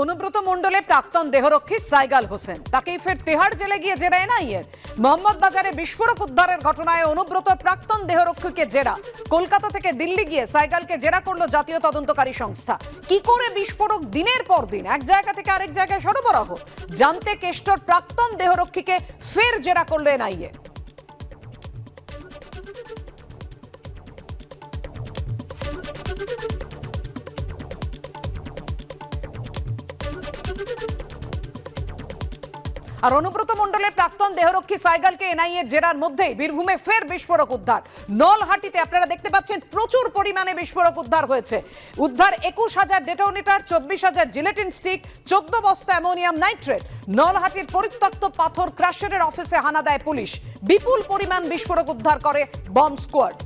অনুব্রত মণ্ডলের প্রাক্তন দেহরক্ষী সাইগাল হোসেন তাকেই ফের তেহাড় জেলে গিয়ে জেরা এনআইএর। মোহাম্মদ বাজারে বিস্ফোরক উদ্ধারের ঘটনায় অনুব্রত প্রাক্তন দেহরক্ষীকে জেরা। কলকাতা থেকে দিল্লি গিয়ে সাইগালকে জেরা করলো জাতীয় তদন্তকারী সংস্থা। কি করে বিস্ফোরক দিনের পর দিন এক জায়গা থেকে আরেক জায়গায় সরবরাহ জানতে কেষ্টর প্রাক্তন দেহরক্ষীকে ফের জেরা করলো এনআইএ। আর অনুব্রত মণ্ডলের প্রাক্তন দেহরক্ষী সাইগালকে এনআইএর জেরার মধ্যেই বীরভূমে ফের বিস্ফোরক উদ্ধার। নলহাটিতে আপনারা দেখতে পাচ্ছেন প্রচুর পরিমাণে বিস্ফোরক উদ্ধার হয়েছে। উদ্ধার 21,000 ডেটোনেটর, 24,000 জিলেটিন স্টিক, 14 বস্তা অ্যামোনিয়াম নাইট্রেট। নলহাটির পরিত্যক্ত পাথর ক্রাশারের অফিসে হানা দেয় পুলিশ। বিপুল পরিমাণ বিস্ফোরক উদ্ধার করে বম্ব স্কোয়াড।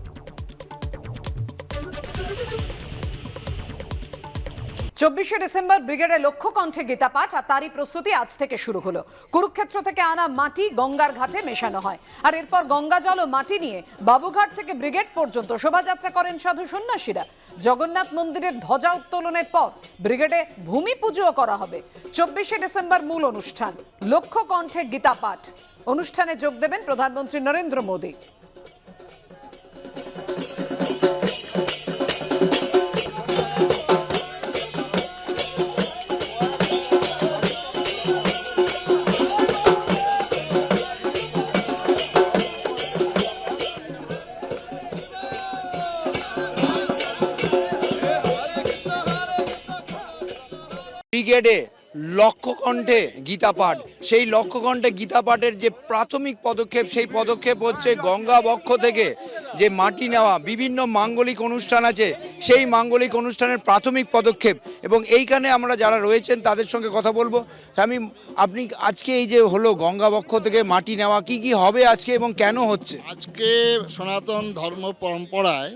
24শে ডিসেম্বর ব্রিগেডের লক্ষ্য কণ্ঠে গীতা পাঠ আর তারই প্রস্তুতি আজ থেকে শুরু হলো। কুরুক্ষেত্র থেকে আনা মাটি গঙ্গার ঘাটে মেশানো হয় আর এরপর গঙ্গা জল ও মাটি নিয়ে বাবুঘাট থেকে ব্রিগেড পর্যন্ত শোভাযাত্রা করেন সাধু সন্ন্যাসীরা। জগন্নাথ মন্দিরের ধ্বজা উত্তোলনের পর ব্রিগেডে ভূমি পুজোও করা হবে। 24শে ডিসেম্বর মূল অনুষ্ঠান লক্ষ্য কণ্ঠে গীতা পাঠ। অনুষ্ঠানে যোগ দেবেন প্রধানমন্ত্রী নরেন্দ্র মোদী। ব্রিগেডে লক্ষ্যকণ্ঠে গীতা পাঠ, সেই লক্ষ্যকণ্ঠে গীতা পাঠের যে প্রাথমিক পদক্ষেপ, সেই পদক্ষেপ হচ্ছে গঙ্গা বক্ষ থেকে যে মাটি নেওয়া। বিভিন্ন মাঙ্গলিক অনুষ্ঠান আছে, সেই মাঙ্গলিক অনুষ্ঠানের প্রাথমিক পদক্ষেপ। এবং এইখানে আমরা যারা রয়েছেন তাদের সঙ্গে কথা বলবো। আপনি আজকে এই যে হলো গঙ্গা বক্ষ থেকে মাটি নেওয়া, কি কি হবে আজকে এবং কেন হচ্ছে? আজকে সনাতন ধর্ম পরম্পরায়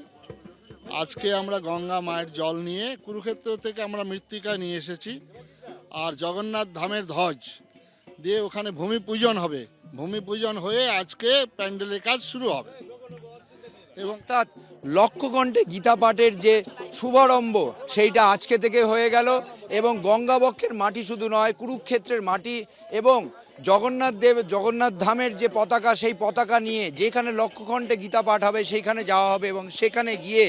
আজকে আমরা গঙ্গা মায়ের জল নিয়ে কুরুক্ষেত্র থেকে আমরা মৃত্তিকা নিয়ে এসেছি। আর জগন্নাথ ধামের ধ্বজ দিয়ে ওখানে ভূমি পূজন হবে। ভূমি পূজন হয়ে আজকে প্যান্ডেলের কাজ শুরু হবে। এবং অর্থাৎ লক্ষ্যকণ্ঠে গীতা পাঠের যে শুভারম্ভ সেইটা আজকে থেকে হয়ে গেল। এবং গঙ্গাবক্ষের মাটি শুধু নয়, কুরুক্ষেত্রের মাটি এবং জগন্নাথ ধামের যে পতাকা, সেই পতাকা নিয়ে যেখানে লক্ষ্যকণ্ঠে গীতা পাঠ হবে সেইখানে যাওয়া হবে এবং সেখানে গিয়ে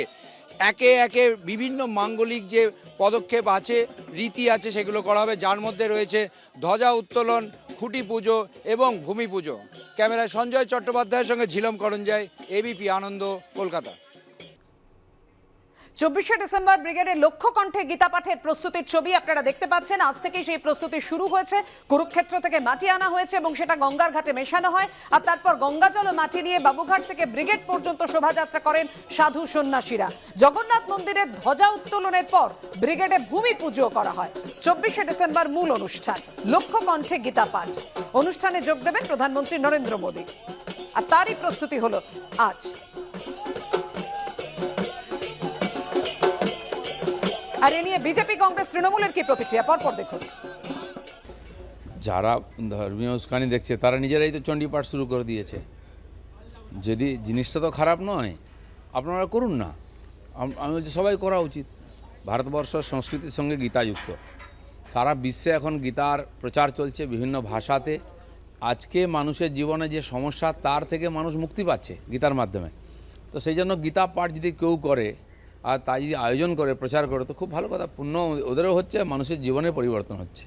একে একে বিভিন্ন মাঙ্গলিক যে পদক্ষেপ আছে, রীতি আছে, সেগুলো করা হবে। যার মধ্যে রয়েছে ধ্বজা উত্তোলন, খুঁটি পুজো এবং ভূমি পুজো। ক্যামেরায় সঞ্জয় চট্টোপাধ্যায়ের সঙ্গে ঝিলম করঞ্জয়, এবিপি আনন্দ, কলকাতা। 24শে ডিসেম্বর ব্রিগেডের লক্ষ্য কণ্ঠে গীতা পাঠের প্রস্তুতির ছবি আপনারা দেখতে পাচ্ছেন। আজ থেকেই সেই প্রস্তুতি শুরু হয়েছে। কুরুক্ষেত্র থেকে মাটি আনা হয়েছে এবং সেটা গঙ্গার ঘাটে মেশানো হয় আর তারপর গঙ্গা জল ও মাটি নিয়ে বাবুঘাট থেকে ব্রিগেড পর্যন্ত শোভাযাত্রা করেন সাধু সন্ন্যাসীরা। জগন্নাথ মন্দিরের ধ্বজা উত্তোলনের পর ব্রিগেডে ভূমি পুজো করা হয়। 24শে ডিসেম্বর মূল অনুষ্ঠান লক্ষ্য কণ্ঠে গীতা পাঠ। অনুষ্ঠানে যোগ দেবেন প্রধানমন্ত্রী নরেন্দ্র মোদী আর তারই প্রস্তুতি হলো আজ। আর এ নিয়ে বিজেপি, কংগ্রেস, তৃণমূলের কি প্রতিক্রিয়া পরপর দেখুন। যারা ধর্মীয় উস্কানি দেখছে তারা নিজেরাই তো চণ্ডীপাঠ শুরু করে দিয়েছে। যদি জিনিসটা তো খারাপ নয়, আপনারা করুন না। আমি বলছি সবাই করা উচিত। ভারতবর্ষ সংস্কৃতির সঙ্গে গীতা যুক্ত। সারা বিশ্বে এখন গীতার প্রচার চলছে বিভিন্ন ভাষাতে। আজকে মানুষের জীবনে যে সমস্যা, তার থেকে মানুষ মুক্তি পাচ্ছে গীতার মাধ্যমে। তো সেই জন্য গীতা পাঠ যদি কেউ করে আর তাই যদি আয়োজন করে, প্রচার করে, তো খুব ভালো কথা। পুণ্য ওদেরও হচ্ছে, মানুষের জীবনে পরিবর্তন হচ্ছে।